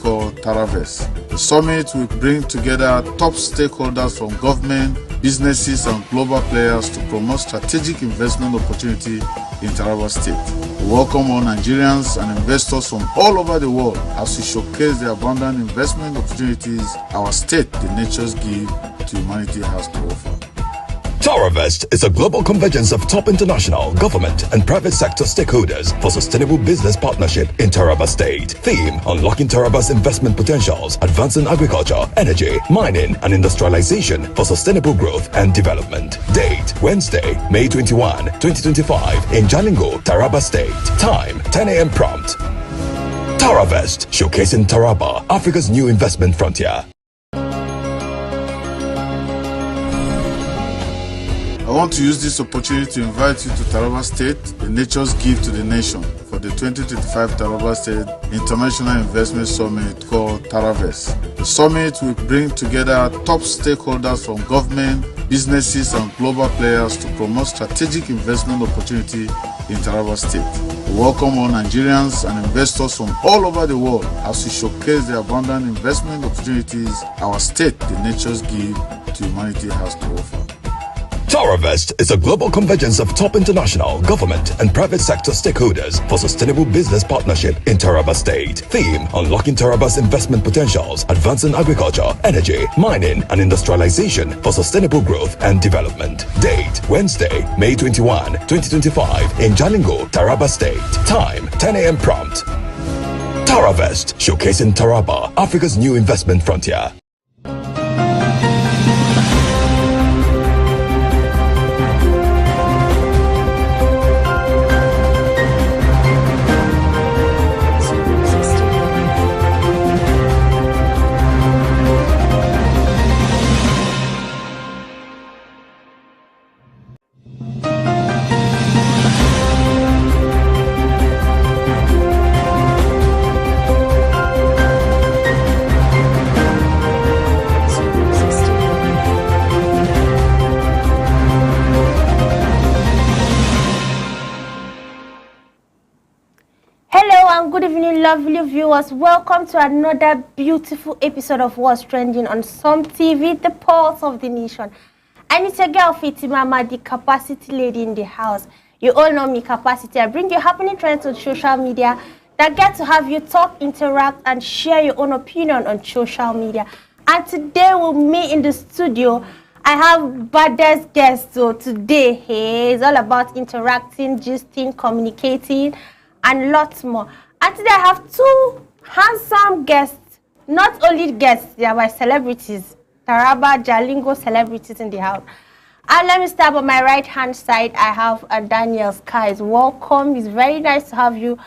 called TaraVest. The summit will bring together top stakeholders from government, businesses, and global players to promote strategic investment opportunity in Taraba State. We welcome all Nigerians and investors from all over the world as we showcase the abundant investment opportunities our state, the nature's gift to humanity, has to offer. TaraVest is a global convergence of top international, government, and private sector stakeholders for sustainable business partnership in Taraba State. Theme: Unlocking Taraba's investment potentials, advancing agriculture, energy, mining, and industrialization for sustainable growth and development. Date: Wednesday, May 21, 2025 in Jalingo, Taraba State. Time: 10 a.m. prompt. TaraVest, showcasing Taraba, Africa's new investment frontier. I want to use this opportunity to invite you to Taraba State, the nature's gift to the nation, for the 2025 Taraba State International Investment Summit called TaraVest. The summit will bring together top stakeholders from government, businesses, and global players to promote strategic investment opportunity in Taraba State. We welcome all Nigerians and investors from all over the world as we showcase the abundant investment opportunities our state, the nature's gift to humanity, has to offer. TaraVest is a global convergence of top international, government, and private sector stakeholders for sustainable business partnership in Taraba State. Theme: Unlocking Taraba's investment potentials, advancing agriculture, energy, mining, and industrialization for sustainable growth and development. Date: Wednesday, May 21, 2025 in Jalingo, Taraba State. Time: 10 a.m. prompt. TaraVest, showcasing Taraba, Africa's new investment frontier. Good evening, lovely viewers. Welcome to another beautiful episode of What's Trending on Some TV, the pulse of the nation. And it's a girl, Fatima, the capacity lady in the house. You all know me, Capacity. I bring you happening trends on social media that get to have you talk, interact, and share your own opinion on social media. And today with me in the studio, I have baddest guests. So today, hey, it's all about interacting, gisting, communicating, and lots more. And today I have two handsome guests, not only guests, they are my celebrities, Taraba, Jalingo celebrities in the house. And let me start on my right hand side. I have Daniel Skies. Welcome. It's very nice to have you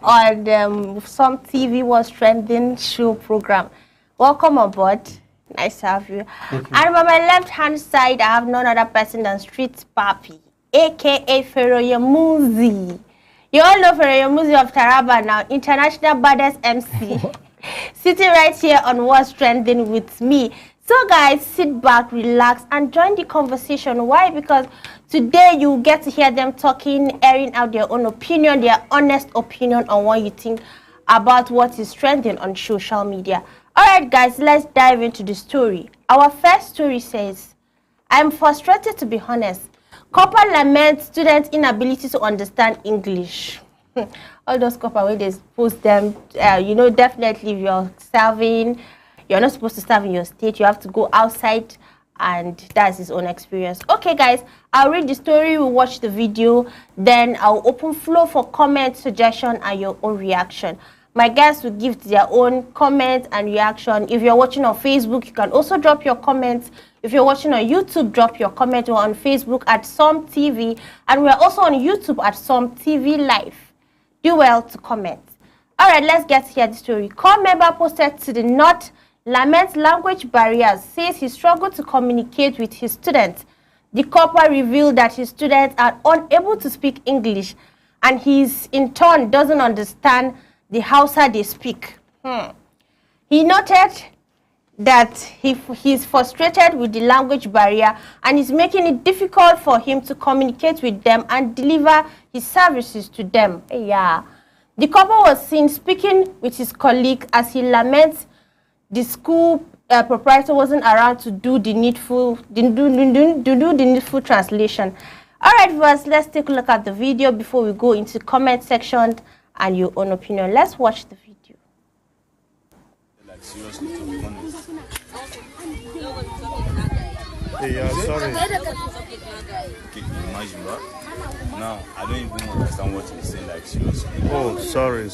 on Some TV What's Trending show program. Welcome aboard. Nice to have you. And on my left hand side, I have none other person than Street Papi, aka Feroyemuzi. You all know Feroyemuzi of Taraba now, international baddest MC, sitting right here on What's Trending with me. So guys, sit back, relax, and join the conversation. Why? Because today you get to hear them talking, airing out their own opinion, their honest opinion on what you think about what is trending on social media. All right, guys, let's dive into the story. Our first story says, I'm frustrated, to be honest. Copper laments students' inability to understand English. All those copper where they post them, you know, definitely if you're serving, you're not supposed to serve in your state. You have to go outside, and that's his own experience. Okay, guys, I'll read the story, we'll watch the video, then I'll open floor for comment, suggestion, and your own reaction. My guests will give their own comment and reaction. If you're watching on Facebook, you can also drop your comments. If you're watching on YouTube, drop your comment. We're on Facebook at Some TV, and we're also on YouTube at Some TV Live. Do well to comment. All right, let's get here the story. Core member posted to the North laments language barriers, says he struggled to communicate with his students. The corporal revealed that his students are unable to speak English, and he in turn doesn't understand the Hausa they speak. He noted that he's frustrated with the language barrier and is making it difficult for him to communicate with them and deliver his services to them. Yeah. The couple was seen speaking with his colleague as he laments the school proprietor wasn't around to do the needful translation. All right, viewers, let's take a look at the video before we go into comment section and your own opinion. Let's watch the video. Like seriously, to be honest. Hey, sorry. Okay, imagine that. Now I don't even understand what you're saying. Like seriously. Oh, sorry.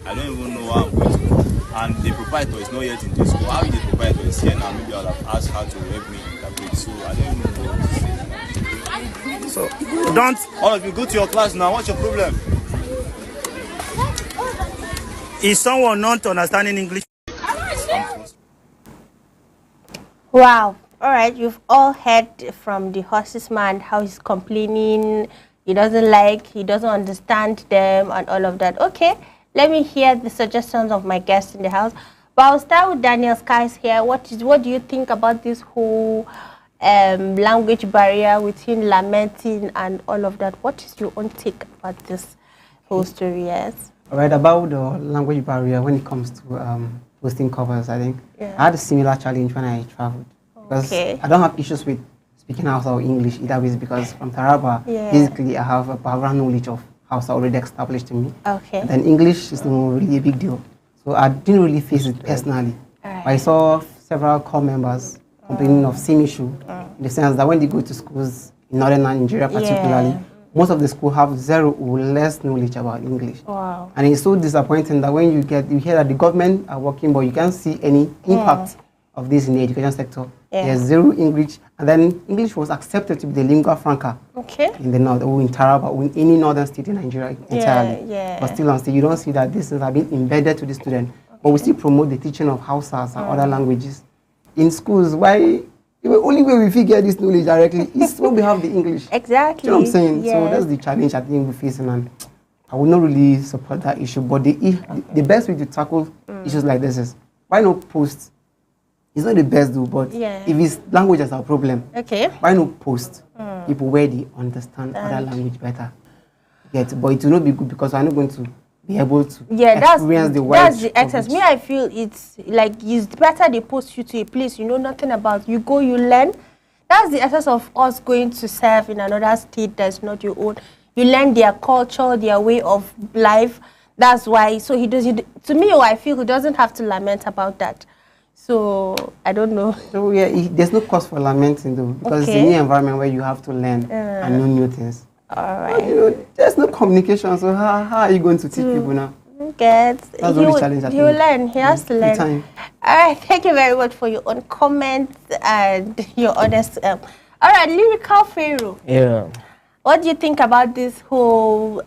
I don't even know how I'm going to. And the proprietor is not yet in the school. How is the proprietor is here now? Maybe I'll have asked her to help me interpret. So I don't even know what to say. So don't. All of you go to your class now. What's your problem? Is someone not understanding English? Wow. All right, you've all heard from the horses man how he's complaining. He doesn't understand them and all of that. Okay, let me hear the suggestions of my guests in the house. But I'll start with Daniel Skies here. What do you think about this whole language barrier within lamenting and all of that? What is your own take about this whole story? Yes. All right, about the language barrier when it comes to posting covers, I think I had a similar challenge when I traveled. Because I don't have issues with speaking Hausa or English either ways, because from Taraba, basically I have a background knowledge of Hausa already established in me. Okay. And then English is not really a big deal. So I didn't really face it personally. Right. But I saw several core members complaining of same issue, in the sense that when they go to schools in northern Nigeria particularly, most of the schools have zero or less knowledge about English. Wow. And it's so disappointing that when you hear that the government are working, but you can't see any impact of this in the education sector. There's zero English, and then English was accepted to be the lingua franca in the north, or in Taraba, or in any northern state in Nigeria entirely. But still on state, you don't see that these things have been embedded to the student. But we still promote the teaching of Hausas and other languages in schools. Why? The only way we figure this knowledge directly is when we have the English. Exactly. You know what I'm saying? So that's the challenge I think we're facing, and I would not really support that issue. But the best way to tackle issues like this is, why not post? It's not the best though, but if it's language as our problem, why not post people where they understand other language better? But it will not be good, because I'm not going to be able to experience the wide. That's the excess. Me, I feel it's like it's better they post you to a place you know nothing about. You go, you learn. That's the essence of us going to serve in another state that's not your own. You learn their culture, their way of life. That's why. So to me, I feel he doesn't have to lament about that. So I don't know. So there's no cause for lamenting though, because it's a new environment where you have to learn and know new things. All right. But, there's no communication, so how are you going to teach people now? That's the only challenge. He will learn. He has to learn. All right. Thank you very much for your own comments and your honest. All right, Lyrical Pharaoh. Yeah. What do you think about this whole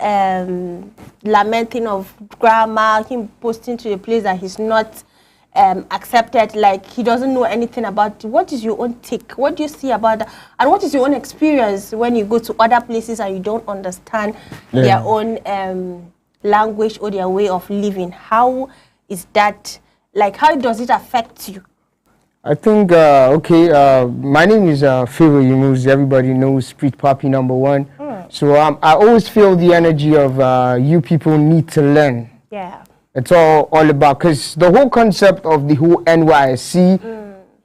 lamenting of grammar, him posting to a place that he's not accepted, like he doesn't know anything about it? What is your own take? What do you see about that? And what is your own experience when you go to other places and you don't understand their own language or their way of living? How is that, like, how does it affect you? I think, my name is Pharaoh Yunus. Everybody knows Street Papi #1. So I always feel the energy of you people need to learn. Yeah. It's all about, because the whole concept of the whole NYSC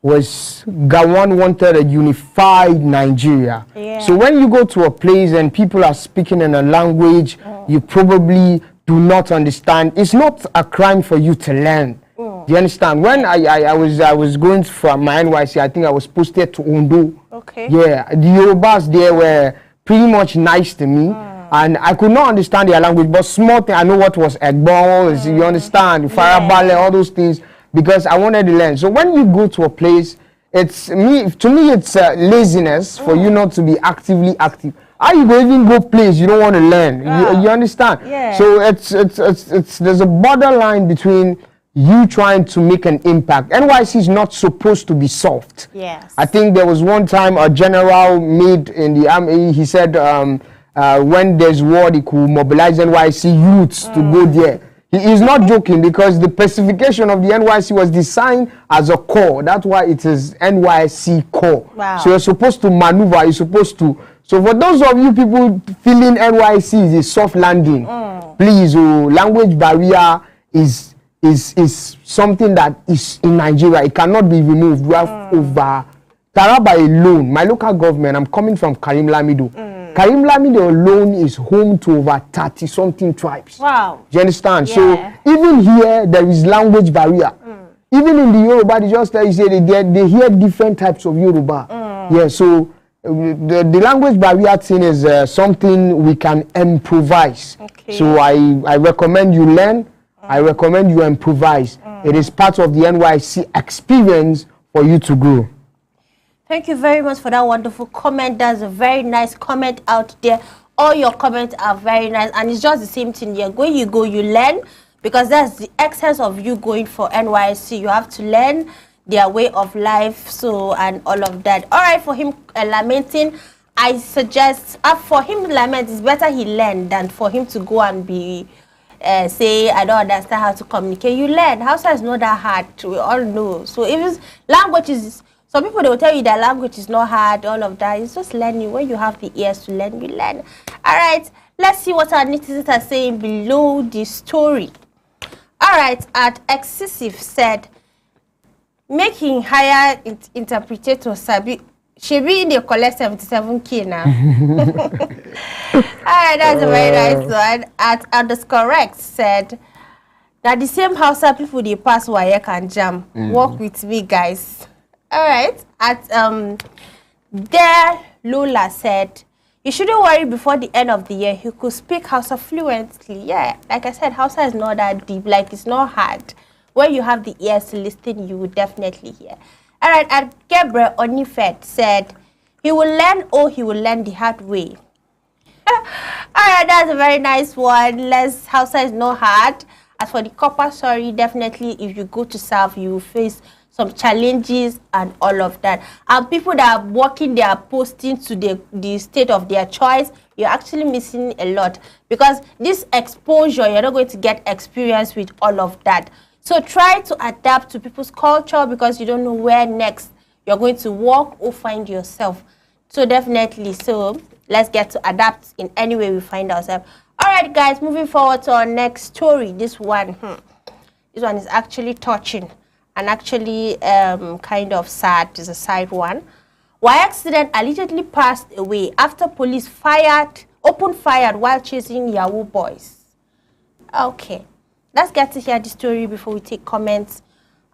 was Gawon wanted a unified Nigeria. Yeah. So when you go to a place and people are speaking in a language you probably do not understand, it's not a crime for you to learn. Do you understand? When I was going from my NYSC, I think I was posted to Ondo. Okay. Yeah, the Yorubas there were pretty much nice to me. And I could not understand their language, but small thing, I know what was Egbon, you understand, Farabale, all those things, because I wanted to learn. So when you go to a place, to me, it's laziness for you not to be actively active. How you go even go place you don't want to learn? You understand? Yeah. So there's a borderline between you trying to make an impact. NYC is not supposed to be soft. Yes. I think there was one time a general made in the army, he said, when there's war, he could mobilize NYC youths to go there. He is not joking, because the specification of the NYC was designed as a corps. That's why it is NYC corps. Wow. So you're supposed to maneuver, you're supposed to So for those of you people feeling NYC is a soft landing, please, language barrier is something that is in Nigeria. It cannot be removed. We have over Taraba alone, my local government, I'm coming from Karim Lamido. Karim Lamido alone is home to over 30-something tribes. Wow. Do you understand? Yeah. So even here, there is language barrier. Even in the Yoruba, they just tell you, say they hear different types of Yoruba. Yeah, so the language barrier thing is something we can improvise. Okay. So I recommend you learn. I recommend you improvise. It is part of the NYC experience for you to grow. Thank you very much for that wonderful comment. That's a very nice comment out there. All your comments are very nice, and it's just the same thing here. When you go, you learn, because that's the essence of you going for NYC. You have to learn their way of life, so, and all of that. All right, for him lamenting, I suggest for him lament, it's better he learn than for him to go and be say, I don't understand how to communicate. You learn. Hausa is not that hard. We all know. So if it's language is, some people, they will tell you that language is not hard, all of that. It's just learning. When you have the ears to learn, you learn. All right, let's see what our netizens are saying below the story. All right, at Excessive said, making higher interpreter Sabi, she be in the collect 77K now. All right, that's a very nice one. At Underscorrect said, that the same Hausa people they pass WAEC and jam. Work with me, guys. All right. At there, Lola said, you shouldn't worry before the end of the year. You could speak Hausa fluently. Yeah, like I said, Hausa is not that deep. Like, it's not hard. When you have the ears to listen, you will definitely hear. All right. At Gabriel Onifed said, he will learn, or he will learn the hard way. All right, that's a very nice one. Hausa is not hard. As for the copper, sorry, definitely if you go to South, you will face some challenges and all of that. And people that are working, they are posting to the state of their choice. You're actually missing a lot, because this exposure, you're not going to get experience with all of that. So try to adapt to people's culture, because you don't know where next you're going to work or find yourself. So definitely, so let's get to adapt in any way we find ourselves. All right, guys, moving forward to our next story. This one is actually touching and actually kind of sad. It's a side one. WAEC student allegedly passed away after police opened fire while chasing Yahoo boys. Okay, let's get to hear the story before we take comments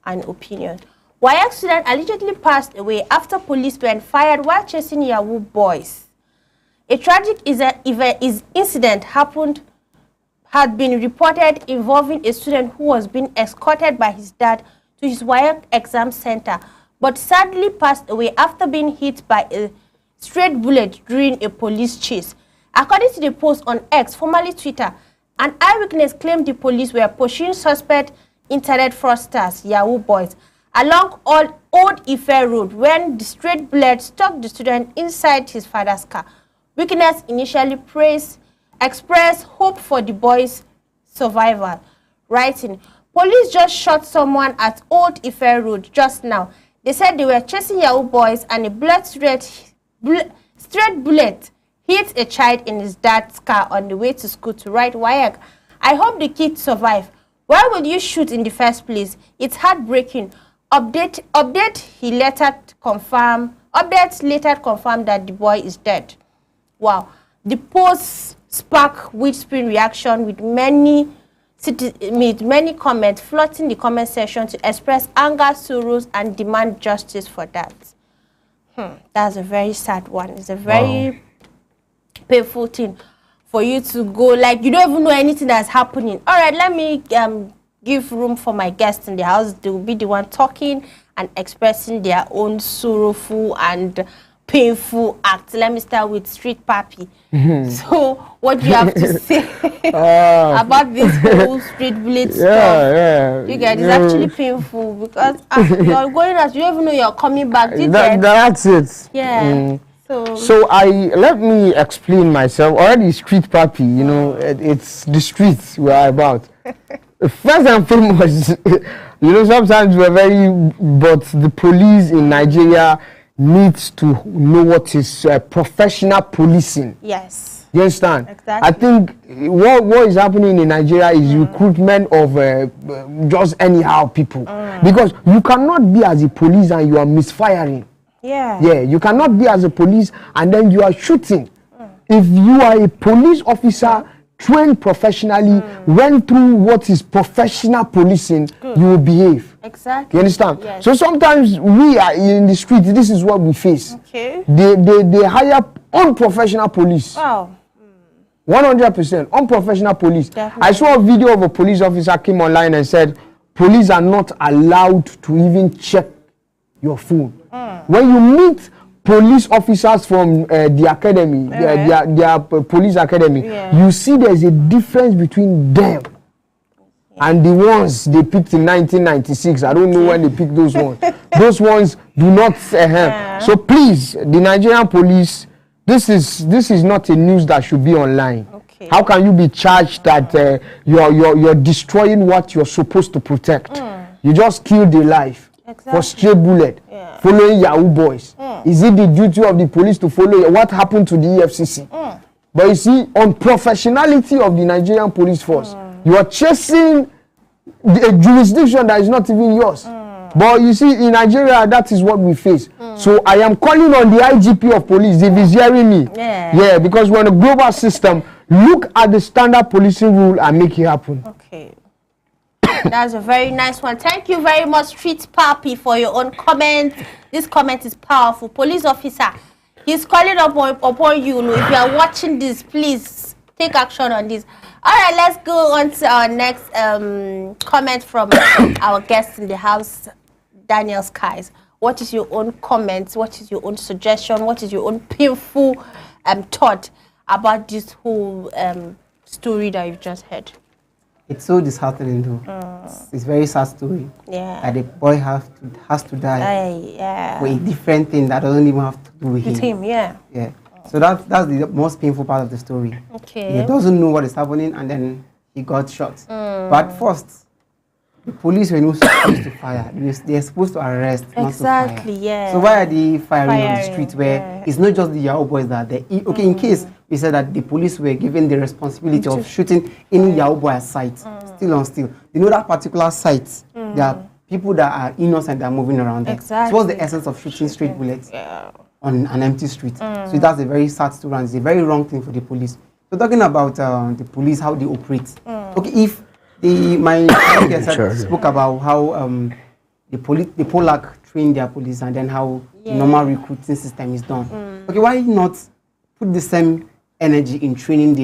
and opinion. WAEC student allegedly passed away after police fired while chasing Yahoo boys. A tragic incident had been reported involving a student who was being escorted by his dad to his WAEC exam center, but sadly passed away after being hit by a straight bullet during a police chase. According to the post on X, formerly Twitter, an eyewitness claimed the police were pursuing suspect internet fraudsters, Yahoo boys, along Old Ife Road when the straight bullet struck the student inside his father's car. Witness initially expressed hope for the boys' survival, writing, police just shot someone at Old Ife Road just now. They said they were chasing Yahoo boys and a straight bullet hit a child in his dad's car on the way to school to write WAEC. I hope the kid survive. Why would you shoot in the first place? It's heartbreaking. Update later confirmed that the boy is dead. Wow. The post sparked widespread reaction with many comments flooding the comment section to express anger, sorrows, and demand justice for that. That's a very sad one. It's a very painful thing for you to go, like, you don't even know anything that's happening. All right, let me give room for my guests in the house. They will be the one talking and expressing their own sorrowful and painful act. Let me start with Street Papi. So, what do you have to say about this whole street bullet stuff? Yeah. You guys, it's actually painful, because you're going out, you don't even know you're coming back. That's it. Yeah. So let me explain myself. Already Street Papi, you know, it's the streets we're about. First and foremost, you know, sometimes but the police in Nigeria needs to know what is professional policing. Yes. You understand? Exactly. I think what is happening in Nigeria is recruitment of just anyhow people. Because you cannot be as a police and you are misfiring. Yeah. Yeah, you cannot be as a police and then you are shooting. If you are a police officer trained professionally, went through what is professional policing, you will behave. Exactly. You understand? Yes. So sometimes we are in the street, this is what we face. Okay. They hire unprofessional police. Wow. 100% unprofessional police. Definitely. I saw a video of a police officer came online and said, police are not allowed to even check your phone. When you meet police officers from the academy, their police academy, you see there's a difference between them and the ones they picked in 1996. I don't know when they picked those ones. Those ones do not So please, the Nigerian police, this is not a news that should be online. Okay. How can you be charged that you're destroying what you're supposed to protect? You just killed a life for stray bullet, following Yahoo boys. Is it the duty of the police to follow you? What happened to the EFCC? But you see, on professionality of the Nigerian police force, you are chasing a jurisdiction that is not even yours. But you see, in Nigeria, that is what we face. So I am calling on the IGP of police, if he's hearing me. Yeah, because we're in a global system. Look at the standard policing rule and make it happen. Okay. That's a very nice one. Thank you very much, Street Papi, for your own comment. This comment is powerful. Police officer, he's calling upon you. If you are watching this, please take action on this. All right, let's go on to our next comment from our guest in the house, Daniel Skies. What is your own comment? What is your own suggestion? What is your own painful thought about this whole story that you've just heard? It's so disheartening, though. It's a very sad story. Yeah. That the boy has to die Yeah. for a different thing that doesn't even have to do with him. Yeah. Yeah. So that's the most painful part of the story. Okay. He doesn't know what is happening, and then he got shot. But first, the police were not supposed to fire. They're supposed to arrest, not to fire. Exactly, yeah. So why are they firing on the street where it's not just the Yahoo boys that are there? Okay, in case we said that the police were given the responsibility of shooting any Yahoo boy at sight, still on still. You know that particular site, there are people that are innocent that are moving around there. Exactly. So what's the essence of shooting straight bullets on an empty street? So that's a very sad story and it's a very wrong thing for the police. So talking about the police, how they operate. Okay, if my guest spoke about how the Polak train their police and then how the normal recruiting system is done. Okay, why not put the same energy in training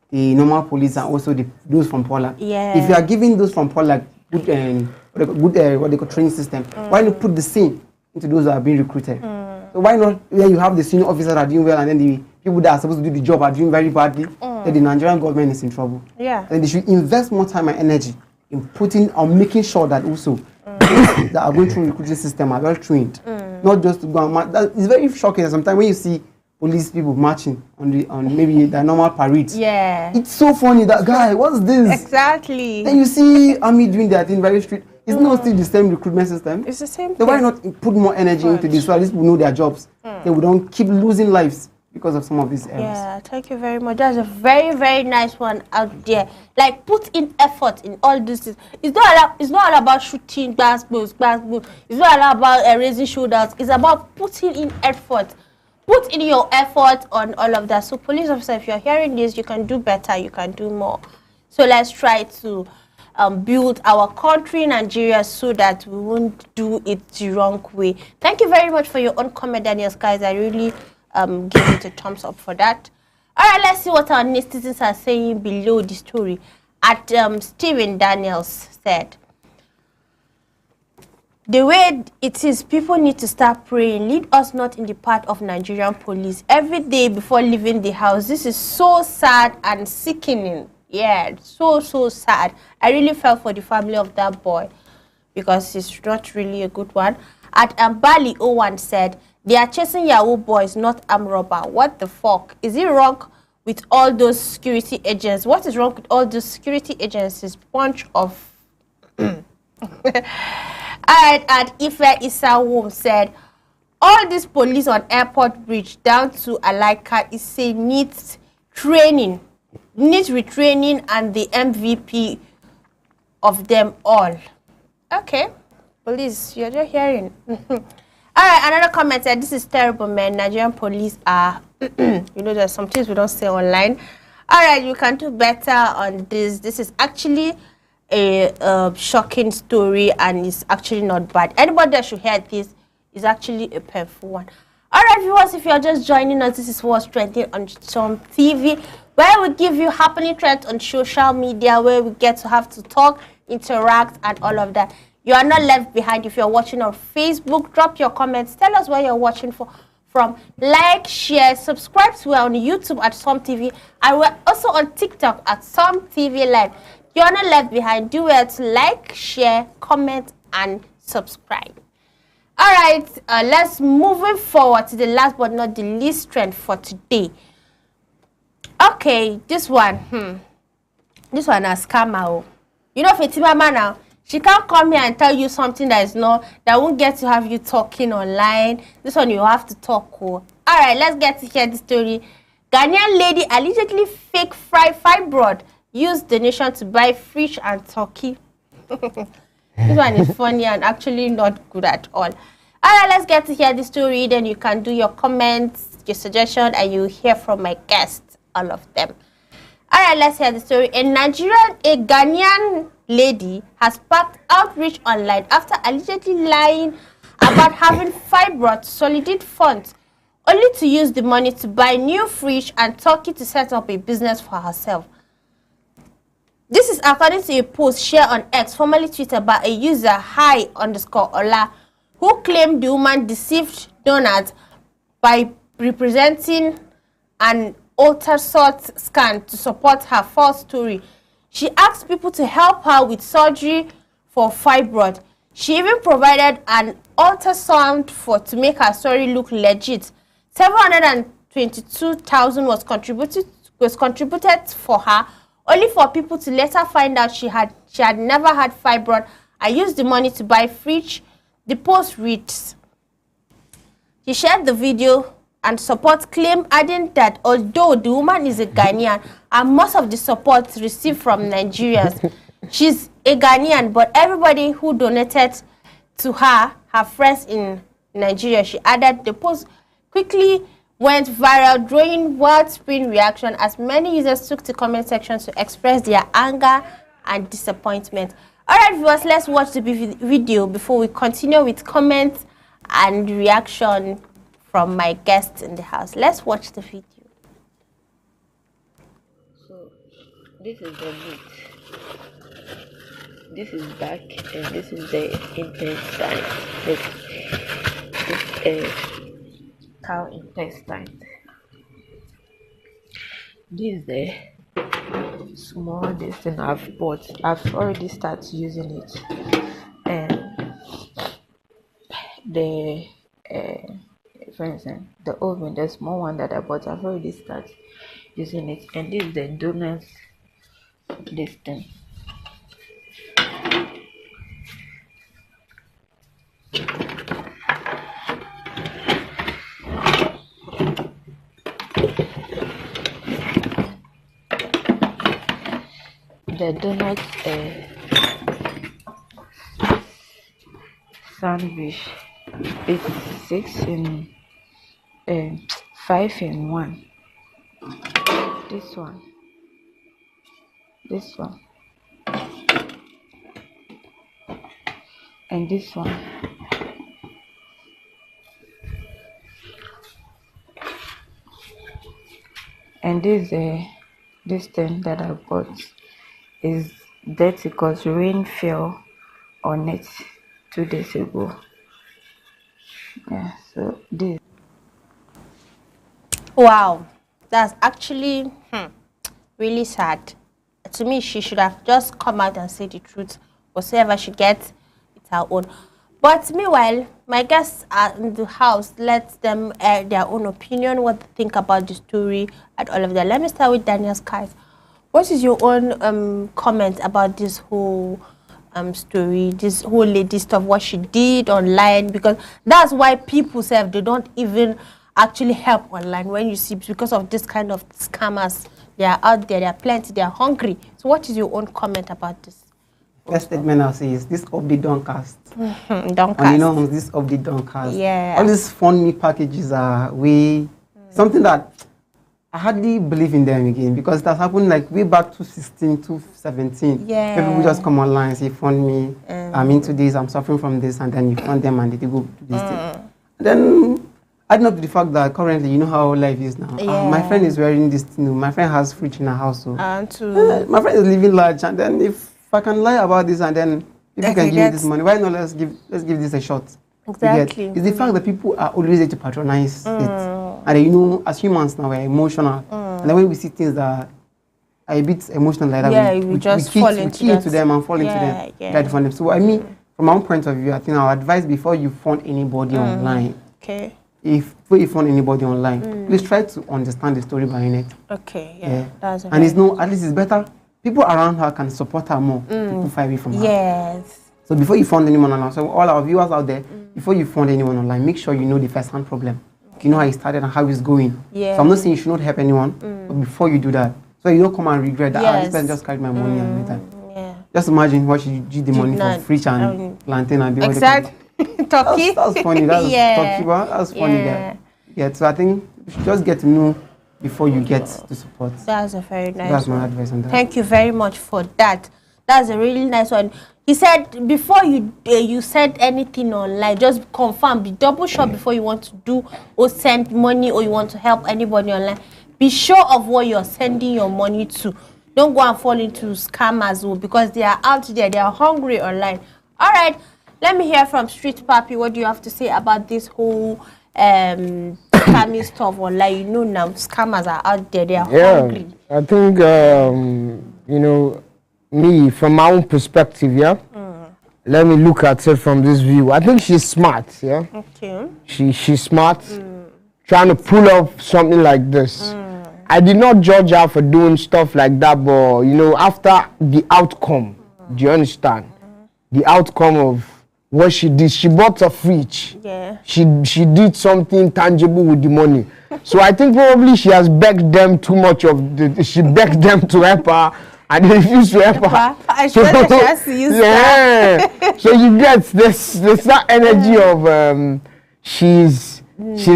the normal police and also those from Polak? Yeah. If you are giving those from Polak good what they call training system, why not put the same into those that are being recruited? So why not when you have the senior officers that are doing well and then the people that are supposed to do the job are doing very badly, then the Nigerian government is in trouble. Yeah. And they should invest more time and energy in putting or making sure that also those that are going through the recruiting system are well trained. Not just to go and march. It's very shocking sometimes when you see police people marching on maybe the normal parades. Yeah. It's so funny that guy, what's this? Exactly. Then you see army doing their thing very strict. It's not still the same recruitment system. It's the same So thing. why not put more energy into this so at least we know their jobs? Then we don't keep losing lives because of some of these errors. Yeah, thank you very much. That's a very, very nice one out there. Like, put in effort in all this. It's not all about shooting glass balls. It's not all about raising shoulders. It's about putting in effort. Put in your effort on all of that. So, police officer, if you're hearing this, you can do better. You can do more. So let's try to build our country, Nigeria, so that we won't do it the wrong way. Thank you very much for your own comment, Daniel Skies. I really give it a thumbs up for that. All right, let's see what our netizens are saying below the story. At Stephen Daniels said, the way it is, people need to start praying. Lead us not in the path of Nigerian police. Every day before leaving the house, this is so sad and sickening. Yeah, so sad. I really felt for the family of that boy because it's not really a good one. At Bali 01 said, they are chasing Yahoo boys, not armed robber. What the fuck? Is it wrong with all those security agents? What is wrong with all those security agencies? Bunch of... Alright, and Ife Issa Wom said, all this police on Airport Bridge down to Alaika is say needs training, needs retraining, and the MVP of them all. Okay, police, you're just hearing. All right, another comment said, this is terrible, man. Nigerian police are, you know, there's some things we don't say online. All right, you can do better on this. This is actually a shocking story, and it's actually not bad. Anybody that should hear this is actually a painful one. All right, viewers, if you're just joining us, this is what's trending on Some TV, where we give you happening trends on social media, where we get to have to talk, interact, and all of that. You are not left behind. If you're watching on Facebook, drop your comments. Tell us where you're watching from. Like, share, subscribe to us on YouTube at Some TV, and we're also on TikTok at Some TV Live. You're not left behind. Do well to like, share, comment, and subscribe. All right, let's move forward to the last but not the least trend for today. Okay, this one, this one is scammer. You know, Fatima now, she can't come here and tell you something that is not, that won't get to have you talking online. This one you have to talk. Oh. All right, let's get to hear the story. Ghanaian lady allegedly fake fibroid used donation to buy fish and turkey. This one is funny and actually not good at all. All right, let's get to hear the story. Then you can do your comments, your suggestion, and you hear from my guests, all of them. All right, let's hear the story. In Nigeria, a Ghanaian lady has sparked outreach online after allegedly lying about having fibroid solid funds, only to use the money to buy new fish and turkey to set up a business for herself. This is according to a post shared on X, formerly Twitter, by a user hi_Ola, who claimed the woman deceived donors by representing an ultrasound scan to support her false story. She asked people to help her with surgery for fibroid. She even provided an ultrasound to make her story look legit. 722,000 was contributed for her, only for people to later find out she had never had fibroid. I used the money to buy fridge. The post reads, she shared the video and support claim, adding that although the woman is a Ghanaian and most of the support received from Nigerians, she's a Ghanaian, but everybody who donated to her friends in Nigeria. She added the post quickly went viral, drawing widespread reaction as many users took to comment section to express their anger and disappointment. All right, viewers, let's watch the video before we continue with comments and reaction from my guests in the house. Let's watch the video. So this is the meat. This is back, and this is the intestine. This is cow intestine. This is the small this thing I've bought. I've already started using it, and the for instance, the oven, the small one that I bought, I've already started using it. And this is the donuts, this thing. The donuts sandwich is 5 in 1. This one, and this one. And this thing that I bought is dirty because rain fell on it 2 days ago. Yeah, so this. Wow, that's actually really sad. To me, she should have just come out and say the truth. Whatever she gets, it's her own. But meanwhile, my guests are in the house. Let them air their own opinion, what they think about the story and all of that. Let me start with Daniel Skies. What is your own comment about this whole story, this whole lady stuff, what she did online, because that's why people say they don't even actually help online when you see, because of this kind of scammers. They are out there, they are plenty, they are hungry. So what is your own comment about this? First statement I'll say is this update don't cast. Don't cast. And you know, this update don't cast. Yeah. All these fund me packages are something that I hardly believe in them again, because that happened like way back to 16 to 17. Yeah. People just come online and say, fund me, I'm into this, I'm suffering from this, and then you fund them and they go do this thing. And then adding up to the fact that currently, you know how life is now. Yeah. My friend is wearing this thing. My friend has fridge in her house. So my friend is living large, and then if I can lie about this and then people can give me this money, why not let's give this a shot? Exactly. It's the fact that people are always there to patronize it. And you know, as humans now, we're emotional. And then when we see things that are a bit emotional like that, we just fall into them and fall into them. Yeah. For them. So I mean, from my own point of view, I think our advice before you fund anybody online, before you fund anybody online, please try to understand the story behind it. Okay, that's and it's no, at least it's better. People around her can support her more. People far away from her. Yes. So before you fund anyone online, so all our viewers out there, before you fund anyone online, make sure you know the first-hand problem. You know how it started and how it's going. Yeah. So I'm not saying you should not help anyone, but before you do that, so you don't come and regret that, this person just carried my money and later. Just imagine what she did the money for fish and plantain and exactly. Turkey. That's funny. That's Turkey, but that's funny there. Yeah, so I think you should just get to know before you get the support. That's a very nice That's my advice on that. Thank you very much for that. That's a really nice one. He said before you send anything online, just confirm, be double sure before you want to do or send money or you want to help anybody online. Be sure of what you're sending your money to. Don't go and fall into scammers because they are out there, they are hungry online. All right, let me hear from Street Papi. What do you have to say about this whole scamming stuff online? You know now, scammers are out there, they are hungry. I think, you know, me, from my own perspective, let me look at it from this view. I think she's smart, Okay. She's smart, trying to pull off something like this. I did not judge her for doing stuff like that, but, you know, after the outcome, do you understand? The outcome of what she did, she bought a fridge. Yeah. She did something tangible with the money. So I think probably she has begged them too much she begged them to help her. And they refuse to help her. I sure that she has to use that. So you get there's that energy of she's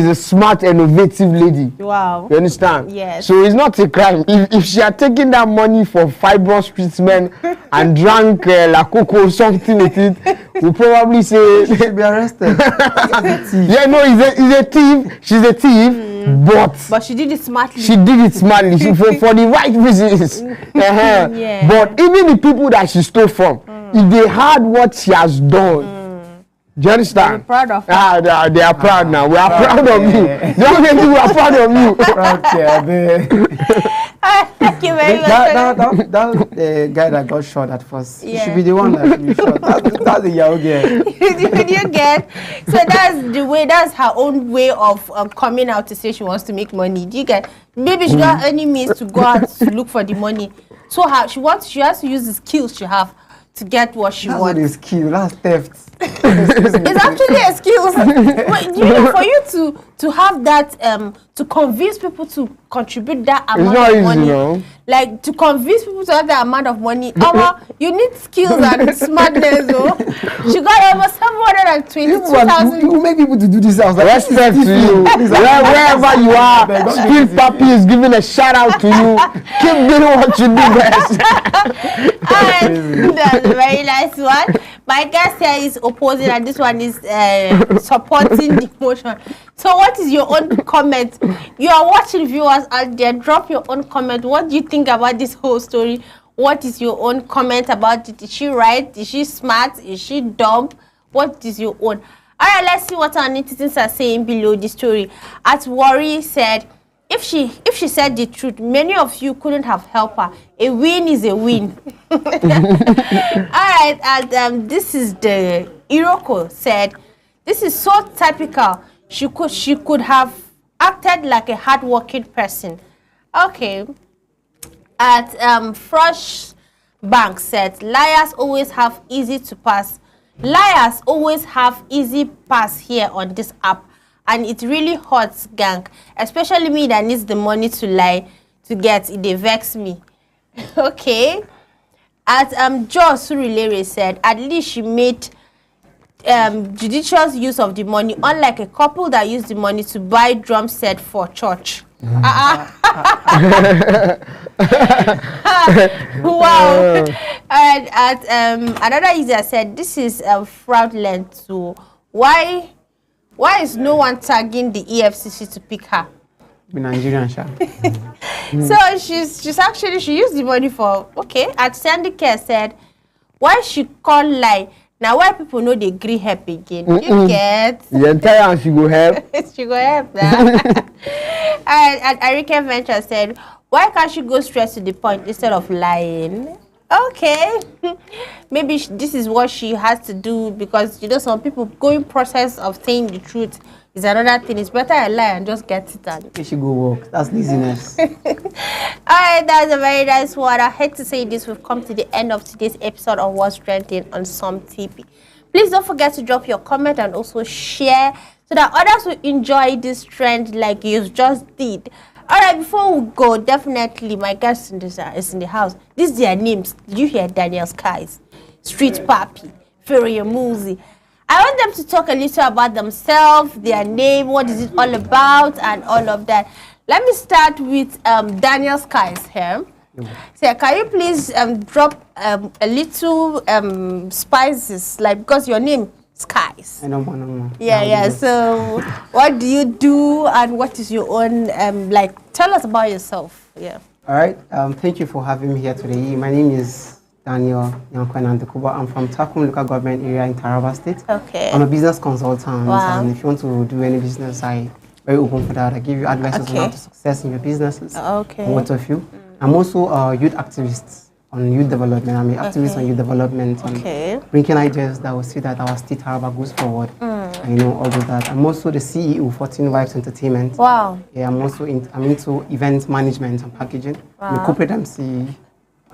a smart, innovative lady. Wow. You understand? Yes. So it's not a crime. If she had taken that money for fibrous treatment and drank La Coco or something with it, we'll probably say she should be arrested. Yeah, no, he's a thief. She's a thief. But she did it smartly. She did it smartly for the right reasons. Yeah. But even the people that she stole from, if they had what she has done, do you understand? We're proud of her. They are proud now. We are proud of you. Don't think we are proud of you. Thank you very much. That guy that got shot at first, he should be the one that should be shot. That's the Yahoo girl. Did you get? So that's her own way of coming out to say she wants to make money. Do you get? Maybe she don't have any means to go out to look for the money. So she has to use the skills she have to get what she wants. That's not a skill, that's theft. It's actually a skill. You know, for you to have that, to convince people to contribute that amount of money. Easy, no? Like, to convince people to have that amount of money, you need skills and smartness. She got almost 722,000. You make people to do this. I was like, respect to you. Wherever you are, Street Papi is giving a shout out to you. Keep doing what you do best. That's a very nice one. My guest here is opposing and this one is supporting the motion. So what is your own comment? You are watching, viewers out there. Drop your own comment. What do you think about this whole story? What is your own comment about it? Is she right? Is she smart? Is she dumb? What is your own? All right, let's see what our netizens are saying below the story. At Worry said, if she said the truth, many of you couldn't have helped her. A win is a win. All right, and this is the Iroko said, this is so typical. She could have acted like a hardworking person. Okay. At Fresh Bank said, liars always have easy pass here on this app, and it really hurts gang, especially me that needs the money to lie to get it. They vex me. Okay. As Joe Surulere said, at least she made judicious use of the money, unlike a couple that used the money to buy drum set for church. Wow. And another user said, this is fraudulent too. Why is no one tagging the EFCC to pick her? Nigerian So she's actually, she used the money for, okay. At Sandy Care said, why she can't lie? Now why people know they agree help again? You get? The entire she go help. She go help now. And Erika Venture said, why can't she go straight to the point instead of lying? Okay. Maybe this is what she has to do, because you know some people going process of saying the truth is another thing. It's better I lie and just get it done. She should go work. That's laziness. Alright, that's a very nice one. I hate to say this, we've come to the end of today's episode of What's Trending on Some TV. Please don't forget to drop your comment and also share so that others will enjoy this trend like you just did. Alright, before we go, definitely my guest is in the house. These are their names. Did you hear? Daniel Skies, Street Papi, Feria Muzi. I want them to talk a little about themselves, their name, what is it all about, and all of that. Let me start with Daniel Skies here. So can you please drop a little spices, like, because your name Skies. I know. Yeah. So what do you do, and what is your own like? Tell us about yourself. Yeah. All right. Thank you for having me here today. My name is Daniel Nyankwana. I'm from Takum local government area in Taraba State. Okay. I'm a business consultant. Wow. And if you want to do any business, I'm very open for that. I give you advice on how to success in your businesses. Okay. What of you? I'm also a youth activist on youth development. I'm an activist on youth development. And bringing ideas that will see that our state Taraba goes forward. And, you know, all of that. I'm also the CEO for Teen Vibes Entertainment. Wow. Yeah, I'm also into event management and packaging. Wow. I'm a corporate MC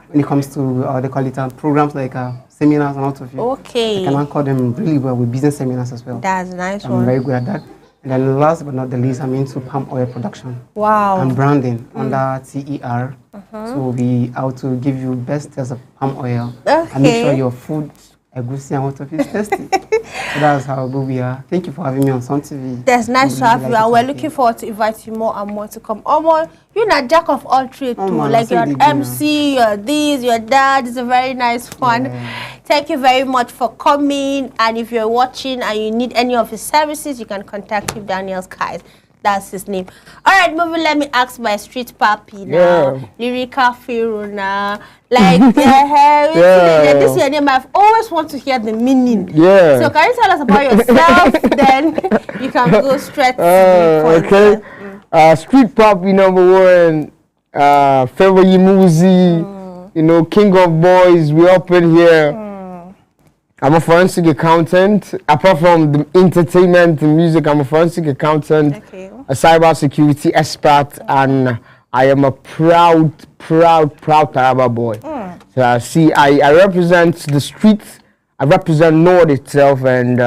when it comes to they call it programs like seminars and all of you. Okay. I can anchor them really well with business seminars as well. That's a nice one. I'm very good at that. And then last but not the least, I'm into palm oil production. Wow. And branding under TER. So we'll be out to give you best taste of palm oil. Okay. And make sure your food, egusi and what of is tasty. So that's how good we are. Thank you for having me on Some TV. That's nice to have you. And we're looking forward to invite you more and more to come. You're not jack of all trades too. Like you're an MC, you're this, you're that. It's a very nice one. Yeah. Thank you very much for coming. And if you're watching and you need any of his services, you can contact him, Daniel Skies. That's his name. All right, moving. Let me ask my Street Papi now. Lyrical Pharaoh now. Like, this is your name. I've always wanted to hear the meaning. Yeah. So can you tell us about yourself? Then you can go straight to the point. Okay. Street Papi #1. Pharaoh Yimuzi. You know, King of Boys. We up in here. I'm a forensic accountant. Apart from the entertainment and music, I'm a forensic accountant, a cybersecurity expert, and I am a proud Taraba boy. So see, I represent the streets. I represent North itself, and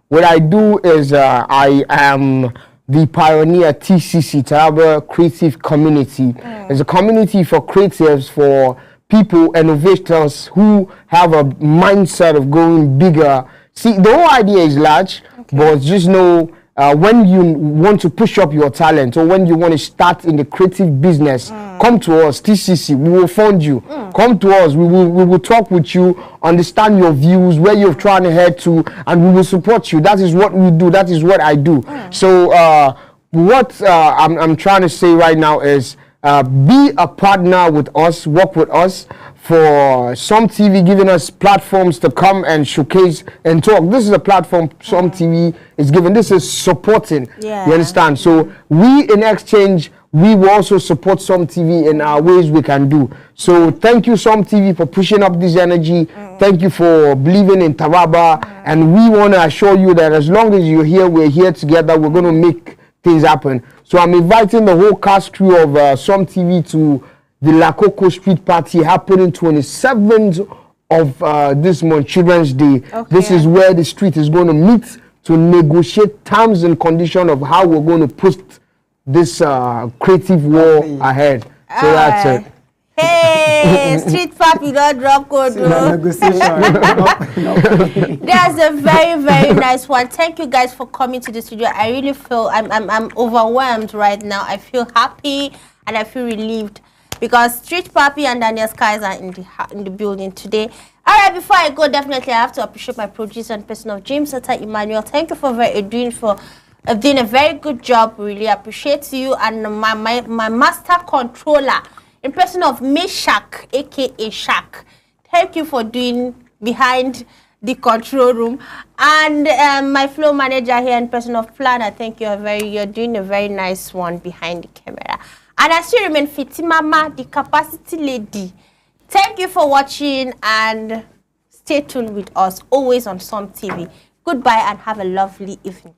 what I do is I am the pioneer TCC, Taraba Creative Community. It's a community for creatives, for people, innovators who have a mindset of going bigger. See, the whole idea is large, but just know when you want to push up your talent or when you want to start in the creative business, come to us, TCC, we will fund you. Come to us, we will talk with you, understand your views, where you're trying to head to, and we will support you. That is what we do. That is what I do. So what I'm trying to say right now is, be a partner with us, work with us for Some TV, giving us platforms to come and showcase and talk. This is a platform Some TV is giving. This is supporting. You understand? So we, in exchange, we will also support Some TV in our ways we can do. So thank you, Some TV, for pushing up this energy. Thank you for believing in Taraba. And we want to assure you that as long as you're here, we're here together. We're going to make things happen. So I'm inviting the whole cast crew of Some TV to the Lakoko Street Party happening 27th of this month, Children's Day. Okay. This is where the street is going to meet to negotiate terms and conditions of how we're going to put this creative war ahead. So that's it. Hey, Street Papi, don't drop code. That's a very, very nice one. Thank you guys for coming to the studio. I really feel I'm overwhelmed right now. I feel happy and I feel relieved because Street Papi and Daniel Skies are in the building today. All right, before I go, definitely I have to appreciate my producer and person of James Sata Emmanuel. Thank you for doing a very good job. Really appreciate you, and my master controller in person of Meshach, aka Shaq. Thank you for doing behind the control room, and my flow manager here in person of Planner. Thank you. You're doing a very nice one behind the camera. And I still remain Fitimama, the capacity lady. Thank you for watching and stay tuned with us always on Some TV. Goodbye and have a lovely evening.